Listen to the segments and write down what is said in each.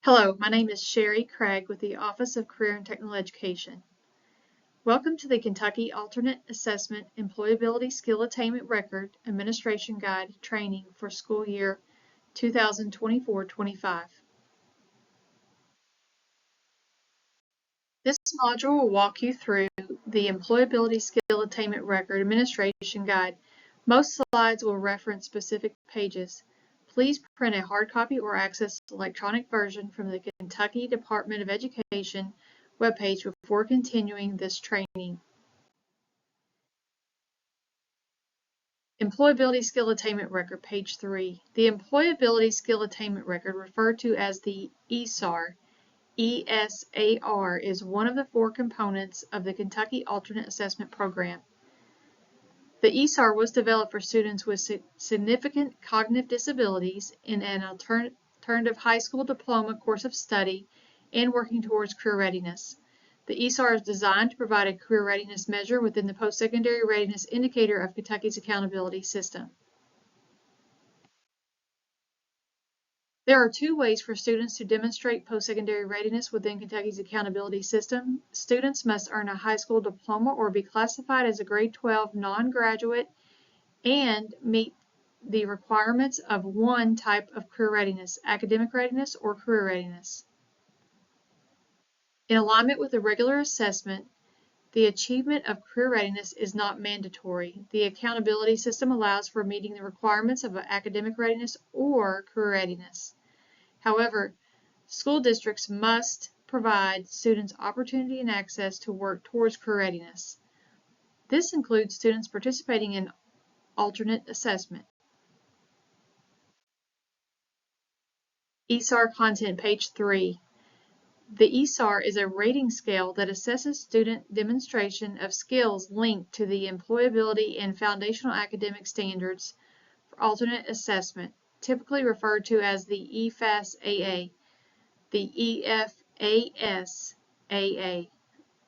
Hello, my name is Sherry Craig with the Office of Career and Technical Education. Welcome to the Kentucky Alternate Assessment Employability Skill Attainment Record Administration Guide training for school year 2024-25. This module will walk you through the Employability Skill Attainment Record Administration Guide. Most slides will reference specific pages. Please print a hard copy or access the electronic version from the Kentucky Department of Education webpage before continuing this training. Employability Skill Attainment Record, page 3. The Employability Skill Attainment Record, referred to as the ESAR, ESAR, is one of the 4 components of the Kentucky Alternate Assessment Program. The ESAR was developed for students with significant cognitive disabilities in an alternative high school diploma course of study and working towards career readiness. The ESAR is designed to provide a career readiness measure within the post-secondary readiness indicator of Kentucky's accountability system. There are 2 ways for students to demonstrate post-secondary readiness within Kentucky's accountability system. Students must earn a high school diploma or be classified as a grade 12 non-graduate and meet the requirements of one type of career readiness, academic readiness or career readiness. In alignment with the regular assessment, the achievement of career readiness is not mandatory. The accountability system allows for meeting the requirements of academic readiness or career readiness. However, school districts must provide students opportunity and access to work towards career readiness. This includes students participating in alternate assessment. ESAR content, page 3. The ESAR is a rating scale that assesses student demonstration of skills linked to the employability and foundational academic standards for alternate assessment, typically referred to as the EFAS-AA, the EFAS-AA.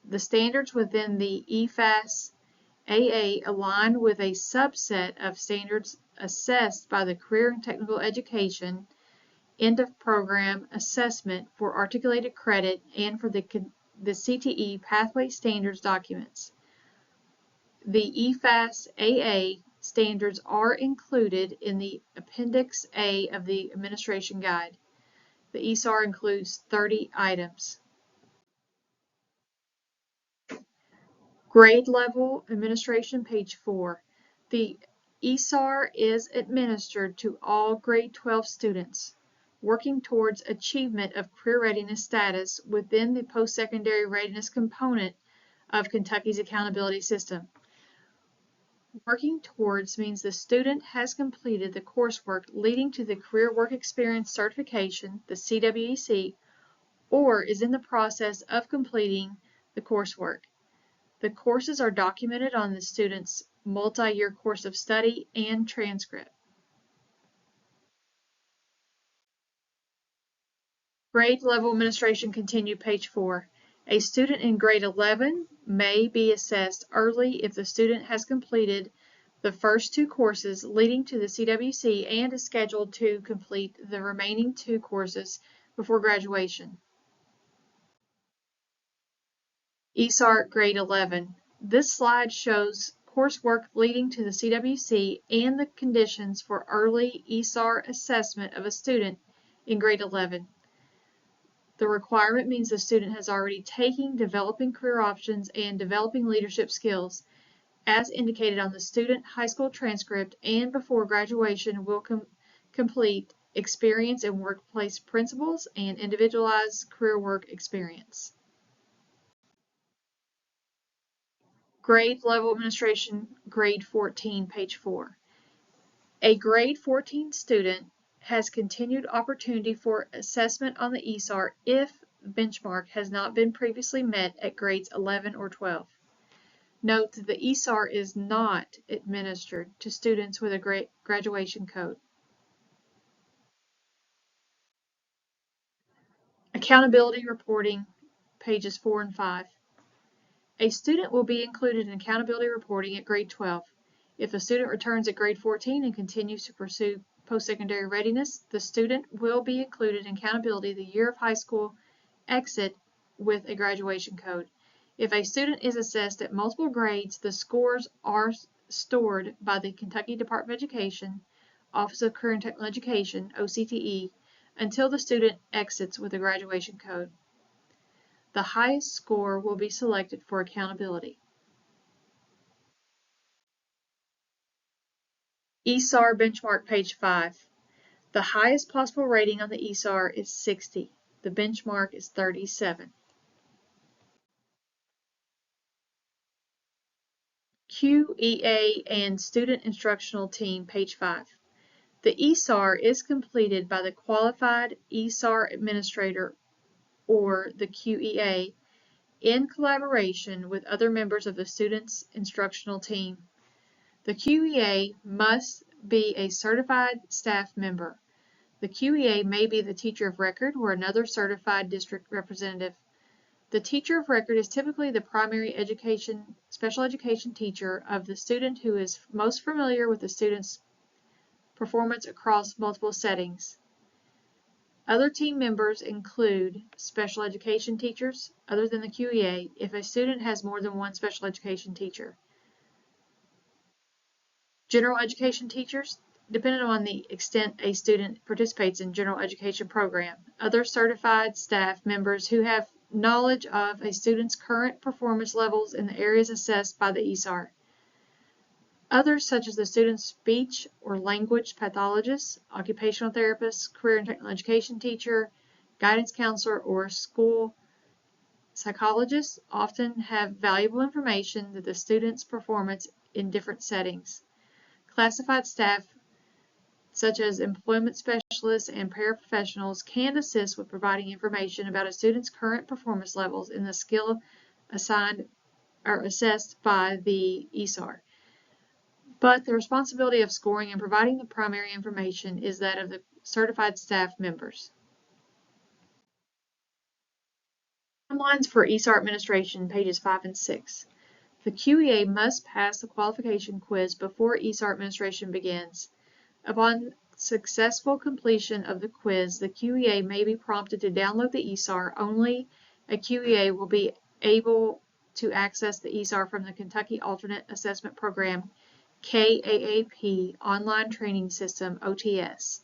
The standards within the EFAS-AA align with a subset of standards assessed by the Career and Technical Education end of program assessment for articulated credit and for the CTE pathway standards documents. The EFAS-AA standards are included in the Appendix A of the Administration Guide. The ESAR includes 30 items. Grade level administration, page 4. The ESAR is administered to all grade 12 students working towards achievement of career readiness status within the post-secondary readiness component of Kentucky's accountability system. Working towards means the student has completed the coursework leading to the Career Work Experience Certification, the CWEC, or is in the process of completing the coursework. The courses are documented on the student's multi-year course of study and transcript. Grade level administration continued, page 4. A student in grade 11 may be assessed early if the student has completed the first 2 courses leading to the CWC and is scheduled to complete the remaining 2 courses before graduation. ESAR grade 11. This slide shows coursework leading to the CWC and the conditions for early ESAR assessment of a student in grade 11. The requirement means the student has already taken developing career options and developing leadership skills, as indicated on the student high school transcript, and before graduation will complete experience in workplace principles and individualized career work experience. Grade level administration, grade 14, page 4. A grade 14 student has continued opportunity for assessment on the ESAR if benchmark has not been previously met at grades 11 or 12. Note that the ESAR is not administered to students with a graduation code. Accountability reporting, pages 4 and 5. A student will be included in accountability reporting at grade 12. If a student returns at grade 14 and continues to pursue post-secondary readiness, the student will be included in accountability the year of high school exit with a graduation code. If a student is assessed at multiple grades, the scores are stored by the Kentucky Department of Education, Office of Career and Technical Education, OCTE, until the student exits with a graduation code. The highest score will be selected for accountability. ESAR benchmark, page 5. The highest possible rating on the ESAR is 60. The benchmark is 37. QEA and Student Instructional Team, page 5. The ESAR is completed by the Qualified ESAR Administrator, or the QEA, in collaboration with other members of the student's instructional team. The QEA must be a certified staff member. The QEA may be the teacher of record or another certified district representative. The teacher of record is typically the primary special education teacher of the student who is most familiar with the student's performance across multiple settings. Other team members include special education teachers, other than the QEA, if a student has more than one special education teacher. General education teachers, depending on the extent a student participates in general education program. Other certified staff members who have knowledge of a student's current performance levels in the areas assessed by the ESAR. Others, such as the student's speech or language pathologist, occupational therapist, career and technical education teacher, guidance counselor, or school psychologist, often have valuable information that the student's performance in different settings. Classified staff, such as employment specialists and paraprofessionals, can assist with providing information about a student's current performance levels in the skill assigned or assessed by the ESAR. But the responsibility of scoring and providing the primary information is that of the certified staff members. Timelines for ESAR administration, pages 5 and 6. The QEA must pass the qualification quiz before ESAR administration begins. Upon successful completion of the quiz, the QEA may be prompted to download the ESAR. Only a QEA will be able to access the ESAR from the Kentucky Alternate Assessment Program, KAAP, Online Training System, OTS.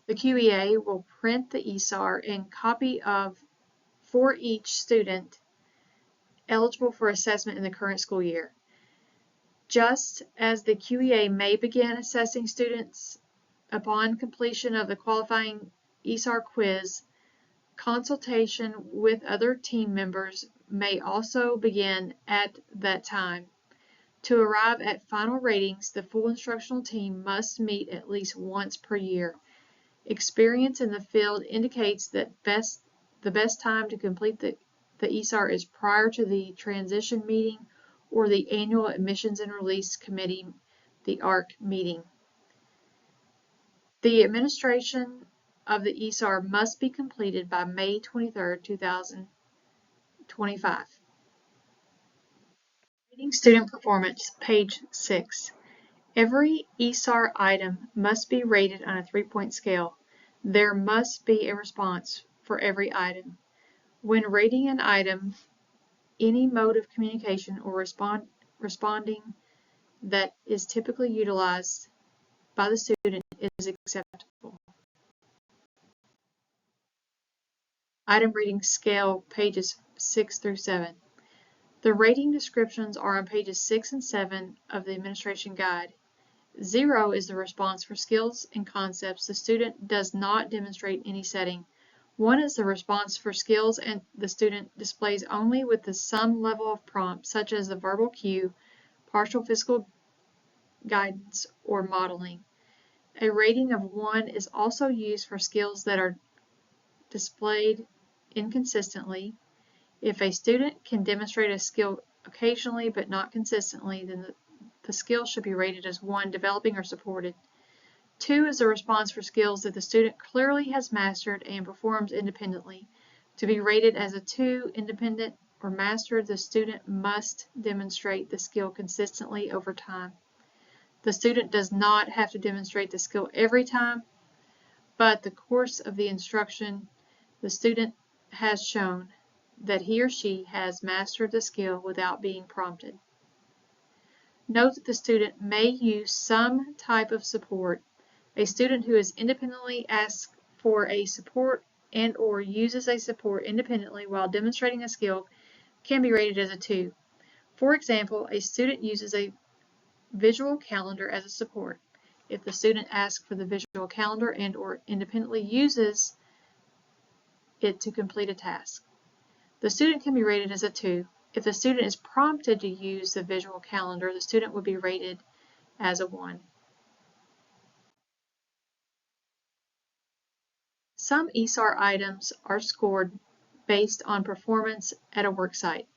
The QEA will print the ESAR and copy of for each student eligible for assessment in the current school year. Just as the QEA may begin assessing students upon completion of the qualifying ESAR quiz, consultation with other team members may also begin at that time. To arrive at final ratings, the full instructional team must meet at least once per year. Experience in the field indicates that the best time to complete the ESAR is prior to the transition meeting or the annual Admissions and Release Committee, the ARC meeting. The administration of the ESAR must be completed by May 23, 2025. Rating student performance, page 6. Every ESAR item must be rated on a 3-point scale. There must be a response for every item. When rating an item, any mode of communication or responding that is typically utilized by the student is acceptable. Item rating scale, pages 6 through 7. The rating descriptions are on pages 6 and 7 of the administration guide. 0 is the response for skills and concepts the student does not demonstrate in any setting. 1 is the response for skills and the student displays only with the some level of prompt, such as the verbal cue, partial physical guidance, or modeling. A rating of 1 is also used for skills that are displayed inconsistently. If a student can demonstrate a skill occasionally but not consistently, then the skill should be rated as 1, developing or supported. 2 is a response for skills that the student clearly has mastered and performs independently. To be rated as a 2, independent or mastered, the student must demonstrate the skill consistently over time. The student does not have to demonstrate the skill every time, but the course of the instruction, the student has shown that he or she has mastered the skill without being prompted. Note that the student may use some type of support. A student who is independently asked for a support and/or uses a support independently while demonstrating a skill can be rated as a 2. For example, a student uses a visual calendar as a support. If the student asks for the visual calendar and/or independently uses it to complete a task, the student can be rated as a 2. If the student is prompted to use the visual calendar, the student would be rated as a 1. Some ESAR items are scored based on performance at a worksite.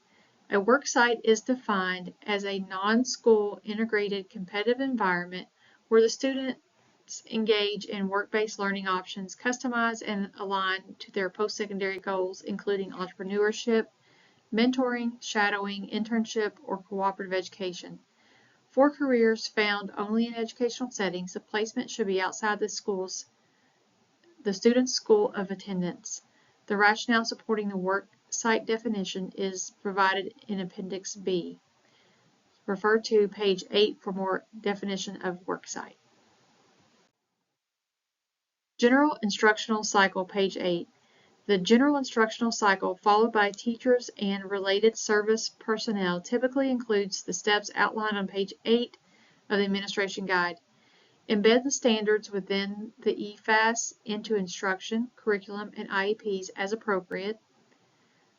A worksite is defined as a non-school integrated competitive environment where the students engage in work-based learning options customized and aligned to their post-secondary goals, including entrepreneurship, mentoring, shadowing, internship, or cooperative education. For careers found only in educational settings, the placement should be outside the student's school of attendance. The rationale supporting the work site definition is provided in Appendix B. Refer to page 8 for more definition of worksite. General instructional cycle, page 8. The general instructional cycle followed by teachers and related service personnel typically includes the steps outlined on page 8 of the administration guide. Embed the standards within the EFAS into instruction, curriculum, and IEPs as appropriate.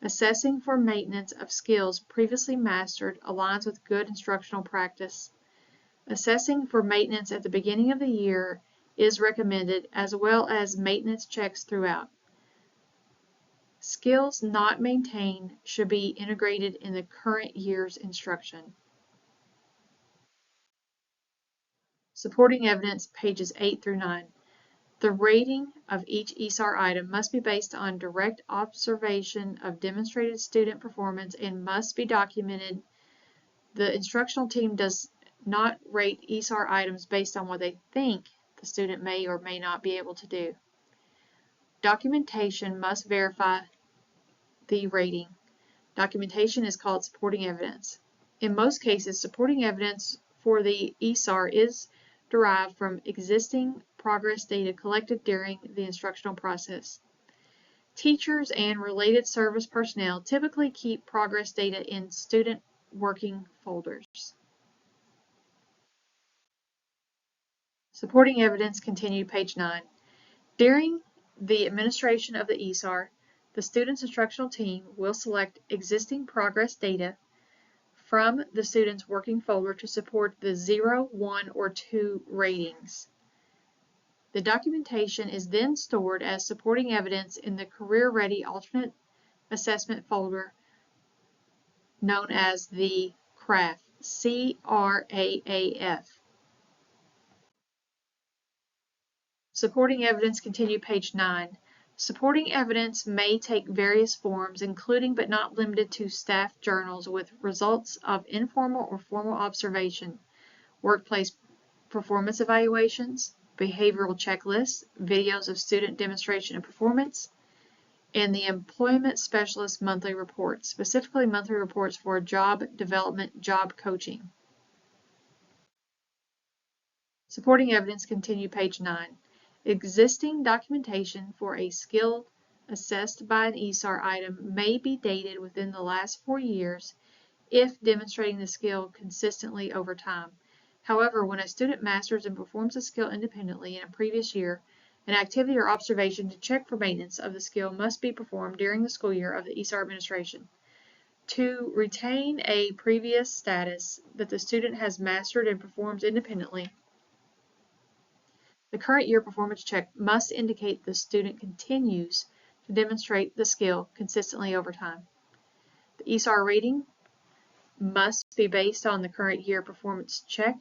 Assessing for maintenance of skills previously mastered aligns with good instructional practice. Assessing for maintenance at the beginning of the year is recommended, as well as maintenance checks throughout. Skills not maintained should be integrated in the current year's instruction. Supporting evidence, pages 8 through 9. The rating of each ESAR item must be based on direct observation of demonstrated student performance and must be documented. The instructional team does not rate ESAR items based on what they think the student may or may not be able to do. Documentation must verify the rating. Documentation is called supporting evidence. In most cases, supporting evidence for the ESAR is derived from existing progress data collected during the instructional process. Teachers and related service personnel typically keep progress data in student working folders. Supporting evidence continued, page 9. During the administration of the ESAR, the student's instructional team will select existing progress data from the student's working folder to support the 0, 1, or 2 ratings. The documentation is then stored as supporting evidence in the Career Ready Alternate Assessment folder known as the CRAF, C-R-A-A-F. Supporting evidence continued, page 9. Supporting evidence may take various forms, including but not limited to staff journals with results of informal or formal observation, workplace performance evaluations, behavioral checklists, videos of student demonstration and performance, and the employment specialist monthly reports, specifically monthly reports for job development, job coaching. Supporting evidence continued, page 9. Existing documentation for a skill assessed by an ESAR item may be dated within the last 4 years if demonstrating the skill consistently over time. However, when a student masters and performs a skill independently in a previous year, an activity or observation to check for maintenance of the skill must be performed during the school year of the ESAR administration. To retain a previous status that the student has mastered and performs independently, the current year performance check must indicate the student continues to demonstrate the skill consistently over time. The ESAR rating must be based on the current year performance check.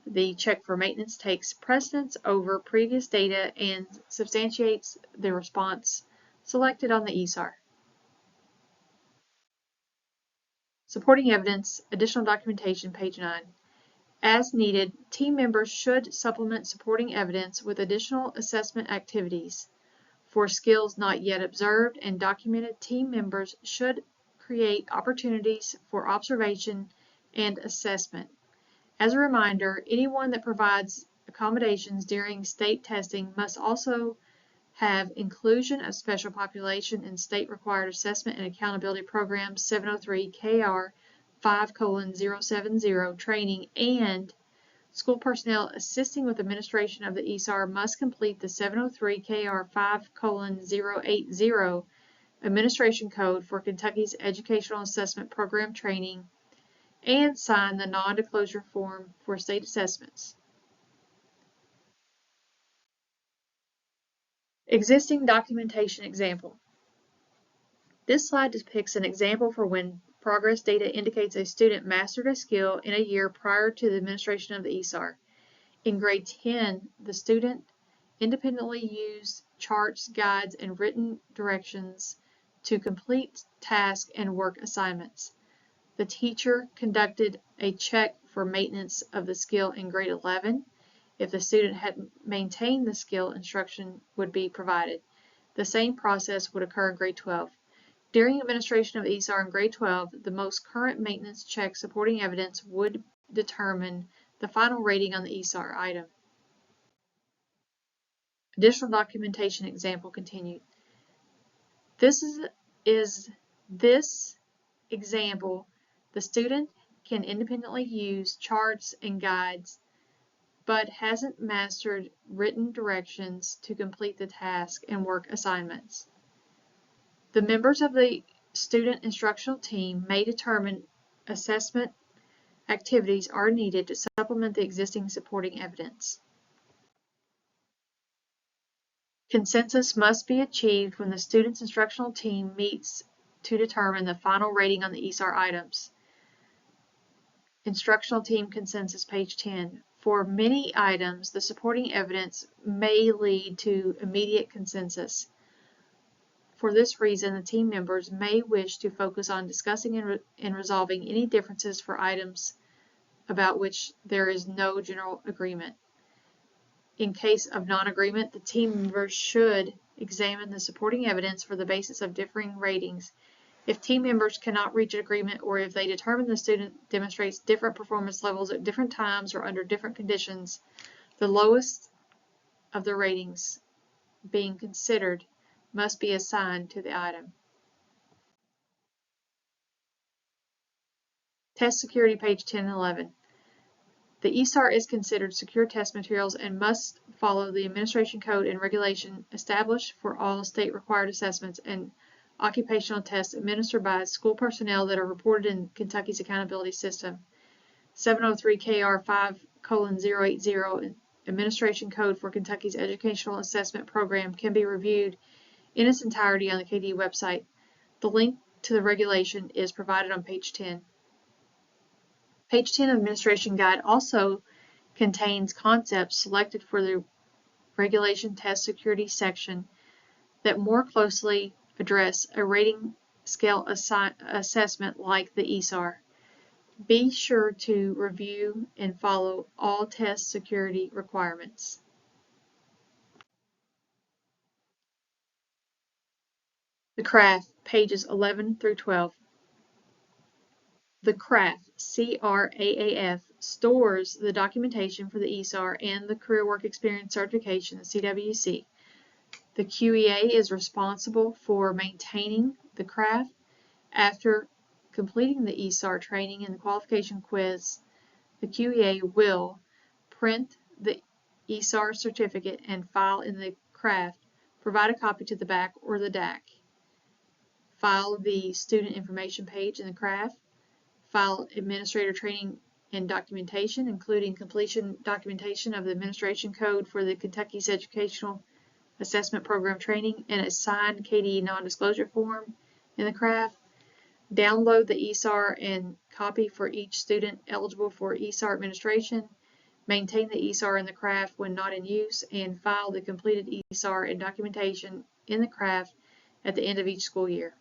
The check for maintenance takes precedence over previous data and substantiates the response selected on the ESAR. Supporting evidence, additional documentation, page 9. As needed, team members should supplement supporting evidence with additional assessment activities. For skills not yet observed and documented, team members should create opportunities for observation and assessment. As a reminder, anyone that provides accommodations during state testing must also have inclusion of special population in state-required assessment and accountability programs 703 KR 5:070 training, and school personnel assisting with administration of the ESAR must complete the 703 KR 5:080 administration code for Kentucky's Educational Assessment Program training and sign the non-disclosure form for state assessments. Existing documentation example. This slide depicts an example for when progress data indicates a student mastered a skill in a year prior to the administration of the ESAR. In grade 10, the student independently used charts, guides, and written directions to complete tasks and work assignments. The teacher conducted a check for maintenance of the skill in grade 11. If the student had maintained the skill, instruction would be provided. The same process would occur in grade 12. During administration of ESAR in grade 12, the most current maintenance check supporting evidence would determine the final rating on the ESAR item. Additional documentation example continued. This example, the student can independently use charts and guides, but hasn't mastered written directions to complete the task and work assignments. The members of the student instructional team may determine assessment activities are needed to supplement the existing supporting evidence. Consensus must be achieved when the student's instructional team meets to determine the final rating on the ESAR items. Instructional team consensus, page 10. For many items, the supporting evidence may lead to immediate consensus. For this reason, the team members may wish to focus on discussing and resolving any differences for items about which there is no general agreement. In case of non-agreement, the team members should examine the supporting evidence for the basis of differing ratings. If team members cannot reach an agreement, or if they determine the student demonstrates different performance levels at different times or under different conditions, the lowest of the ratings being considered must be assigned to the item. Test security, page 10 and 11. The ESAR is considered secure test materials and must follow the administration code and regulation established for all state-required assessments and occupational tests administered by school personnel that are reported in Kentucky's accountability system. 703 KR 5:080 administration code for Kentucky's Educational Assessment Program can be reviewed in its entirety on the KDE website. The link to the regulation is provided on page 10. Page 10 of the Administration Guide also contains concepts selected for the Regulation Test Security section that more closely address a rating scale assessment like the ESAR. Be sure to review and follow all test security requirements. The CRAF, pages 11 through 12. The CRAF, C-R-A-A-F, stores the documentation for the ESAR and the Career Work Experience Certification, the CWC. The QEA is responsible for maintaining the CRAF. After completing the ESAR training and the qualification quiz, the QEA will print the ESAR certificate and file in the CRAF, provide a copy to the BAC or the DAC, file the student information page in the CRAF, file administrator training and documentation, including completion documentation of the administration code for the Kentucky's Educational Assessment Program training, and a signed KDE non-disclosure form in the CRAF, download the ESAR and copy for each student eligible for ESAR administration, maintain the ESAR in the CRAF when not in use, and file the completed ESAR and documentation in the CRAF at the end of each school year.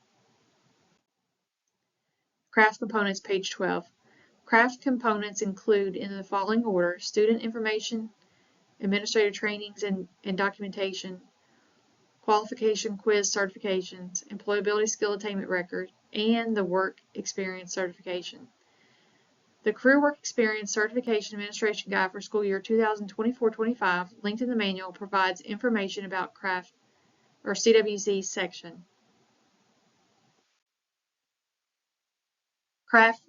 CRAF components, page 12. Craft components include, in the following order, student information, administrative trainings and documentation, qualification quiz certifications, employability skill attainment record, and the work experience certification. The Career Work Experience Certification Administration Guide for school year 2024-25, linked in the manual, provides information about CRAFT or CWZ section. CRAFT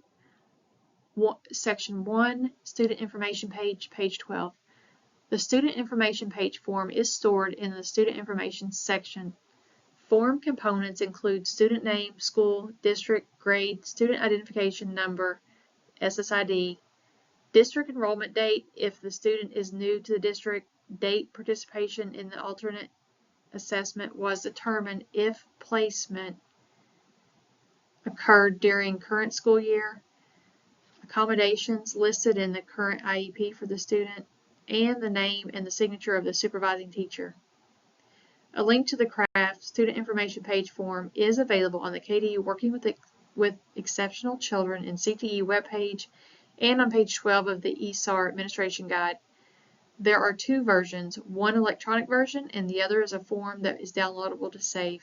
Section 1, Student Information page, page 12. The Student Information page form is stored in the Student Information section. Form components include student name, school, district, grade, student identification number, SSID, district enrollment date if the student is new to the district, date participation in the alternate assessment was determined if placement occurred during current school year, accommodations listed in the current IEP for the student, and the name and the signature of the supervising teacher. A link to the CRAFT Student Information page form is available on the KDU Working with Exceptional Children in CTE webpage and on page 12 of the ESAR Administration Guide. There are two versions, one electronic version and the other is a form that is downloadable to save.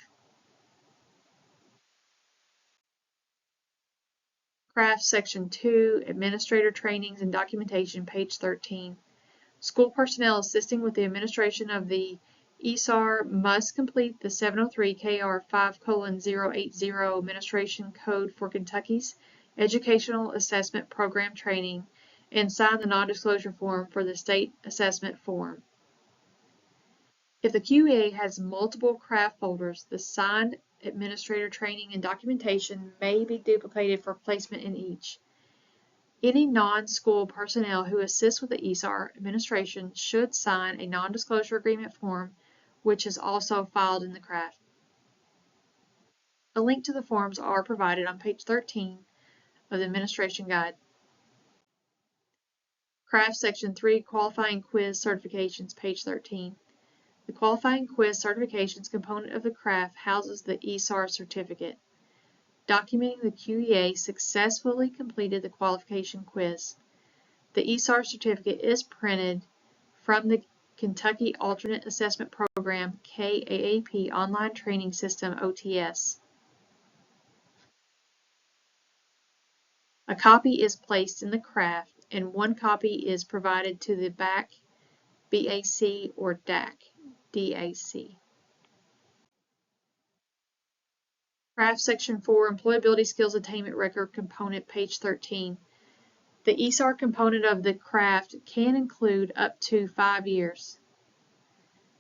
CRAFT Section 2, Administrator Trainings and Documentation, page 13. School personnel assisting with the administration of the ESAR must complete the 703 KR 5:080 Administration Code for Kentucky's Educational Assessment Program Training and sign the non-disclosure form for the state assessment form. If the QEA has multiple CRAFT folders, the signed administrator training and documentation may be duplicated for placement in each. Any non-school personnel who assist with the ESAR administration should sign a non-disclosure agreement form, which is also filed in the CRAFT. A link to the forms are provided on page 13 of the Administration Guide. CRAFT Section 3, Qualifying Quiz Certifications, page 13. The Qualifying Quiz Certifications component of the CRAFT houses the ESAR certificate, documenting the QEA successfully completed the qualification quiz. The ESAR certificate is printed from the Kentucky Alternate Assessment Program KAAP Online Training System OTS. A copy is placed in the CRAFT and one copy is provided to the BAC or DAC. CRAFT Section 4, Employability Skills Attainment Record Component, page 13. The ESAR component of the CRAFT can include up to 5 years.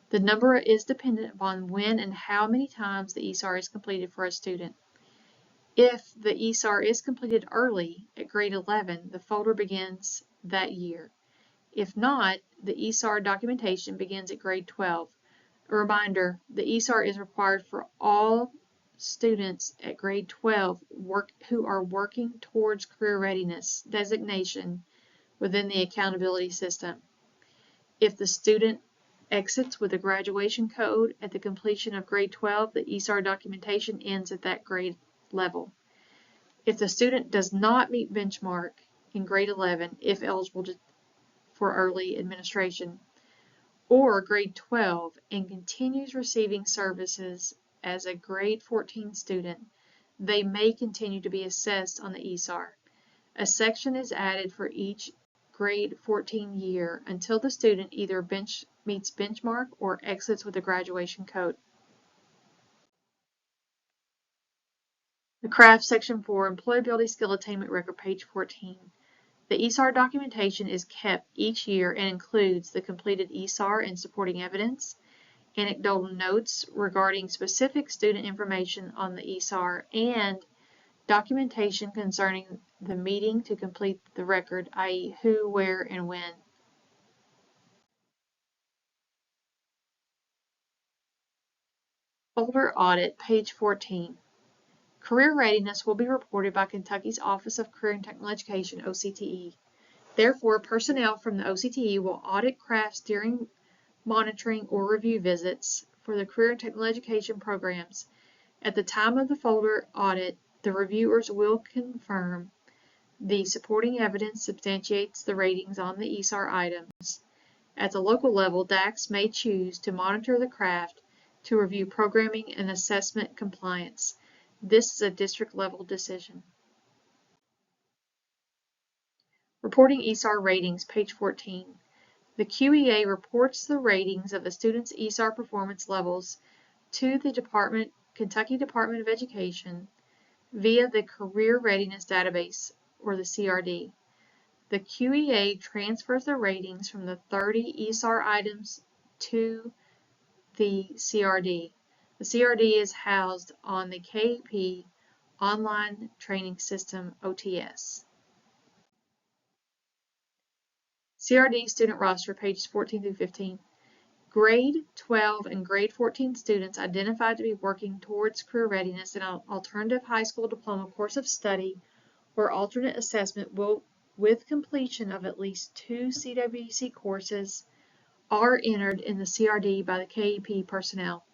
The number is dependent upon when and how many times the ESAR is completed for a student. If the ESAR is completed early at grade 11, the folder begins that year. If not, the ESAR documentation begins at grade 12. A reminder, the ESAR is required for all students at grade 12 who are working towards career readiness designation within the accountability system. If the student exits with a graduation code at the completion of grade 12, the ESAR documentation ends at that grade level. If the student does not meet benchmark in grade 11, if eligible for early administration, or grade 12 and continues receiving services as a grade 14 student, they may continue to be assessed on the ESAR. A section is added for each grade 14 year until the student either meets benchmark or exits with a graduation code. The CRAFT Section 4, Employability Skill Attainment Record, page 14. The ESAR documentation is kept each year and includes the completed ESAR and supporting evidence, anecdotal notes regarding specific student information on the ESAR, and documentation concerning the meeting to complete the record, i.e. who, where, and when. Folder Audit, page 14. Career readiness will be reported by Kentucky's Office of Career and Technical Education, OCTE. Therefore, personnel from the OCTE will audit CRAFTs during monitoring or review visits for the career and technical education programs. At the time of the folder audit, the reviewers will confirm The supporting evidence substantiates the ratings on the ESAR items. At the local level, DACs may choose to monitor the craft to review programming and assessment compliance. This is a district-level decision. Reporting ESAR ratings, page 14. The QEA reports the ratings of the students' ESAR performance levels to the Kentucky Department of Education via the Career Readiness Database, or the CRD. The QEA transfers the ratings from the 30 ESAR items to the CRD. The CRD is housed on the KEP Online Training System, OTS. CRD student roster, pages 14 through 15. Grade 12 and grade 14 students identified to be working towards career readiness in an alternative high school diploma course of study or alternate assessment will, with completion of at least 2 CWC courses, are entered in the CRD by the KEP personnel.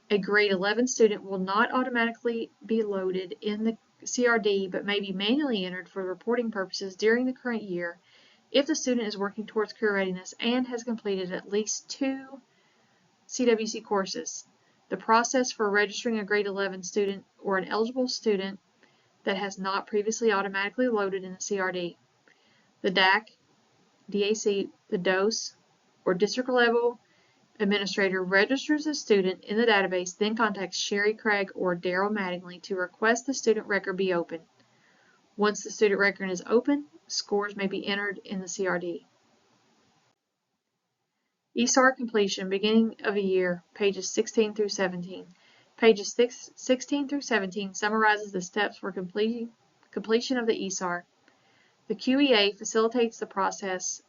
A grade 11 student will not automatically be loaded in the CRD but may be manually entered for reporting purposes during the current year if the student is working towards career readiness and has completed at least 2 CWC courses. The process for registering a grade 11 student or an eligible student that has not previously automatically loaded in the CRD. The DAC, DAC, the DOS, or district level administrator registers a student in the database, then contacts Sherry Craig or Daryl Mattingly to request the student record be open. Once the student record is open, scores may be entered in the CRD. ESAR completion, beginning of a year, pages 16 through 17. Pages 16 through 17 summarizes the steps for completion of the ESAR. The QEA facilitates the process,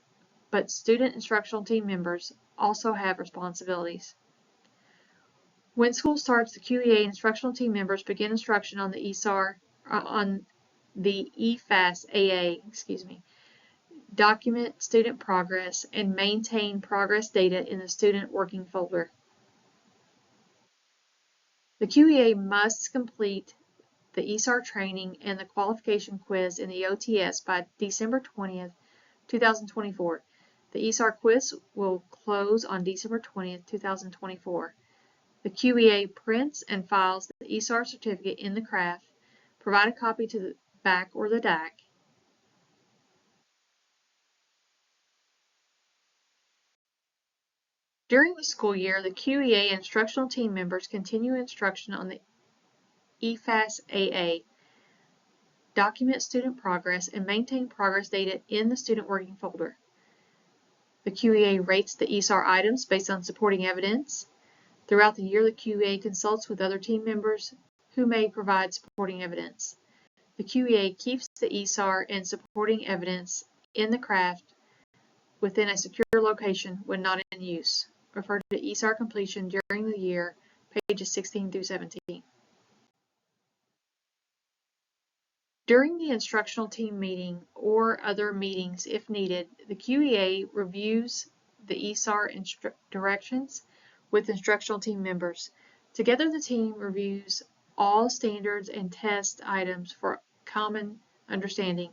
but student instructional team members also have responsibilities. When school starts, the QEA instructional team members begin instruction on the ESAR, on the EFAS-AA, document student progress, and maintain progress data in the student working folder. The QEA must complete the ESAR training and the qualification quiz in the OTS by December 20th, 2024. The ESAR quiz will close on December 20th, 2024. The QEA prints and files the ESAR certificate in the craft. Provide a copy to the BAC or the DAC. During the school year, the QEA instructional team members continue instruction on the EFAS-AA, document student progress, and maintain progress data in the student working folder. The QEA rates the ESAR items based on supporting evidence. Throughout the year, the QEA consults with other team members who may provide supporting evidence. The QEA keeps the ESAR and supporting evidence in the craft within a secure location when not in use. Refer to ESAR completion during the year, pages 16 through 17. During the instructional team meeting or other meetings if needed, the QEA reviews the ESAR directions with instructional team members. Together, the team reviews all standards and test items for common understanding.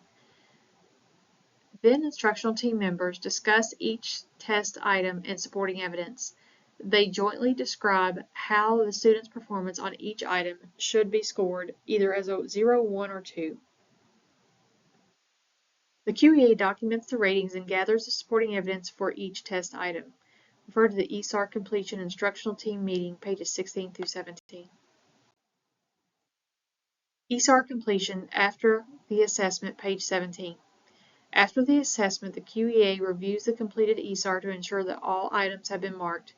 Then instructional team members discuss each test item and supporting evidence. They jointly describe how the student's performance on each item should be scored, either as a 0, 1, or 2. The QEA documents the ratings and gathers the supporting evidence for each test item. Refer to the ESAR completion instructional team meeting, pages 16 through 17. ESAR completion after the assessment, page 17. After the assessment, the QEA reviews the completed ESAR to ensure that all items have been marked.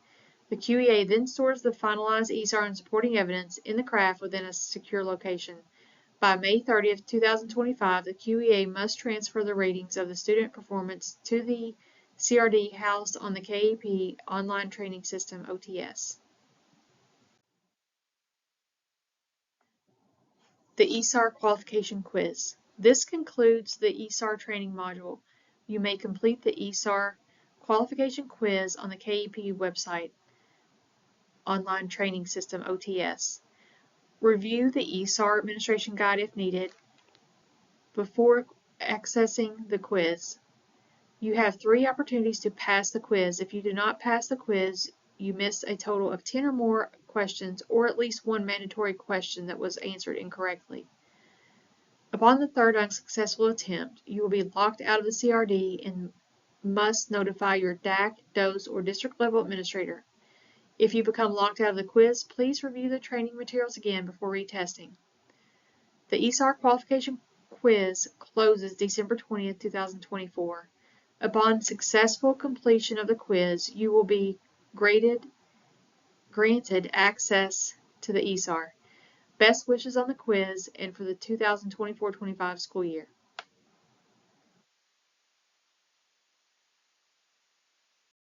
The QEA then stores the finalized ESAR and supporting evidence in the craft within a secure location. By May 30th, 2025, the QEA must transfer the ratings of the student performance to the CRD housed on the KEP Online Training System, OTS. The ESAR Qualification Quiz. This concludes the ESAR training module. You may complete the ESAR Qualification Quiz on the KEP website, Online Training System, OTS. Review the ESAR Administration Guide if needed. Before Accessing the quiz. You have 3 opportunities to pass the quiz. If you do not pass the quiz, you miss a total of 10 or more questions, or at least one mandatory question that was answered incorrectly. Upon the 3rd unsuccessful attempt, you will be locked out of the CRD and must notify your DAC, DOS, or district level administrator. If you become locked out of the quiz, please review the training materials again before retesting. The ESAR qualification quiz closes December 20th, 2024. Upon successful completion of the quiz, you will be granted access to the ESAR. Best wishes on the quiz and for the 2024-25 school year.